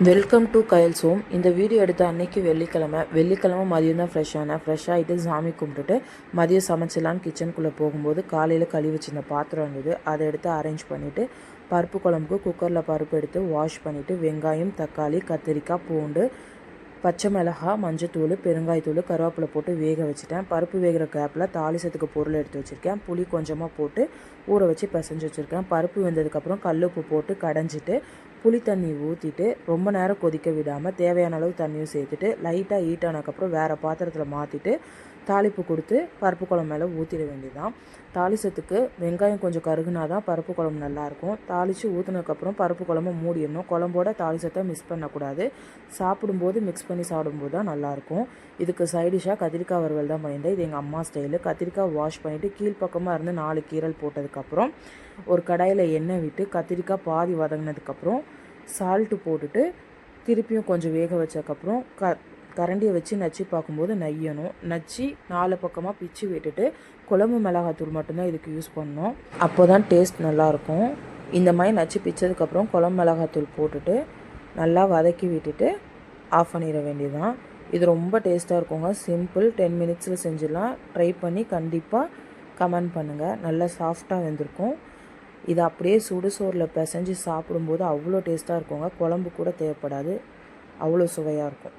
Welcome to Kayal's home. இந்த video எடுத்த அன்னைக்கு வெள்ளிக்கிழமை மதியம் தான் ஃப்ரெஷ் ஆகிட்டு சாமி கும்பிட்டுட்டு மதியம் சமைச்சிடலான்னு கிச்சனுக்குள்ளே போகும்போது காலையில் கழுவி வச்சிருந்த பாத்திரம் இருந்தது. அதை எடுத்து அரேஞ்ச் பண்ணிவிட்டு பருப்பு குழம்புக்கு குக்கரில் பருப்பு எடுத்து வாஷ் பண்ணிவிட்டு வெங்காயம், தக்காளி, கத்திரிக்காய், பூண்டு, பச்சை மிளகாய், மஞ்சத்தூள், பெருங்காயத்தூள், கருவேப்பிலை போட்டு வேக வச்சுட்டேன். பருப்பு வேகிற கேப்பில் தாளிசத்துக்கு பொருள் எடுத்து வச்சுருக்கேன். புளி கொஞ்சமாக போட்டு ஊற வச்சு பிசைஞ்சு வச்சுருக்கேன். பருப்பு வெந்ததுக்கப்புறம் கல் உப்பு போட்டு கடைஞ்சிட்டு புளி தண்ணி ஊற்றிட்டு ரொம்ப நேரம் கொதிக்க விடாமல் தேவையான அளவு தண்ணியும் சேர்த்துட்டு லைட்டாக ஹீட் ஆனதுக்கப்புறம் வேறு பாத்திரத்தில் மாற்றிட்டு தாளிப்பு கொடுத்து பருப்பு குழம்பு மேலே ஊற்றிட வேண்டியதுதான். தாளிசத்துக்கு வெங்காயம் கொஞ்சம் கருகுனா தான் பருப்பு குழம்பு நல்லாயிருக்கும். தாளித்து ஊற்றினதுக்கப்புறம் பருப்பு குழம்பு மூடிடணும். குழம்போட தாளிசத்தை மிக்ஸ் பண்ணக்கூடாது. சாப்பிடும்போது மிக்ஸ் பண்ணி சாப்பிடும்போது தான் நல்லாயிருக்கும். இதுக்கு சைடிஷாக கத்திரிக்காய் வறுவல் தான் பண்ணியிருந்தேன். இது எங்கள் அம்மா ஸ்டைலு. கத்திரிக்காய் வாஷ் பண்ணிவிட்டு கீழ்ப்பக்கமாக இருந்து 4 கீரல் போட்டதுக்கப்புறம் ஒரு கடாயில் எண்ணெய் விட்டு கத்திரிக்காய் பாதி வதங்கினதுக்கப்புறம் சால்ட்டு போட்டுட்டு திருப்பியும் கொஞ்சம் வேக வச்சதுக்கப்புறம் கரண்டியை வச்சு நச்சு பார்க்கும்போது நச்சு 4 பக்கமாக பிச்சு விட்டுட்டு குழம்பு மிளகாத்தூள் மட்டும்தான் இதுக்கு யூஸ் பண்ணோம். அப்போ தான் டேஸ்ட் நல்லாயிருக்கும். இந்த மாதிரி நச்சு பிச்சதுக்கப்புறம் குழம்பு மிளகாத்தூள் போட்டுட்டு நல்லா வதக்கி விட்டுட்டு ஆஃப் பண்ணிட வேண்டியதுதான். இது ரொம்ப டேஸ்ட்டாக இருக்குங்க. சிம்பிள், 10 மினிட்ஸில் செஞ்சிடலாம். ட்ரை பண்ணி கண்டிப்பாக கமெண்ட் பண்ணுங்கள். நல்லா சாஃப்டாக வெந்திருக்கும். இது அப்படியே சுடுசோறில் பிசைஞ்சு சாப்பிடும்போது அவ்வளோ டேஸ்ட்டாக இருக்குங்க. குழம்பு கூட தேவைப்படாது, அவ்வளோ சுவையாக இருக்கும்.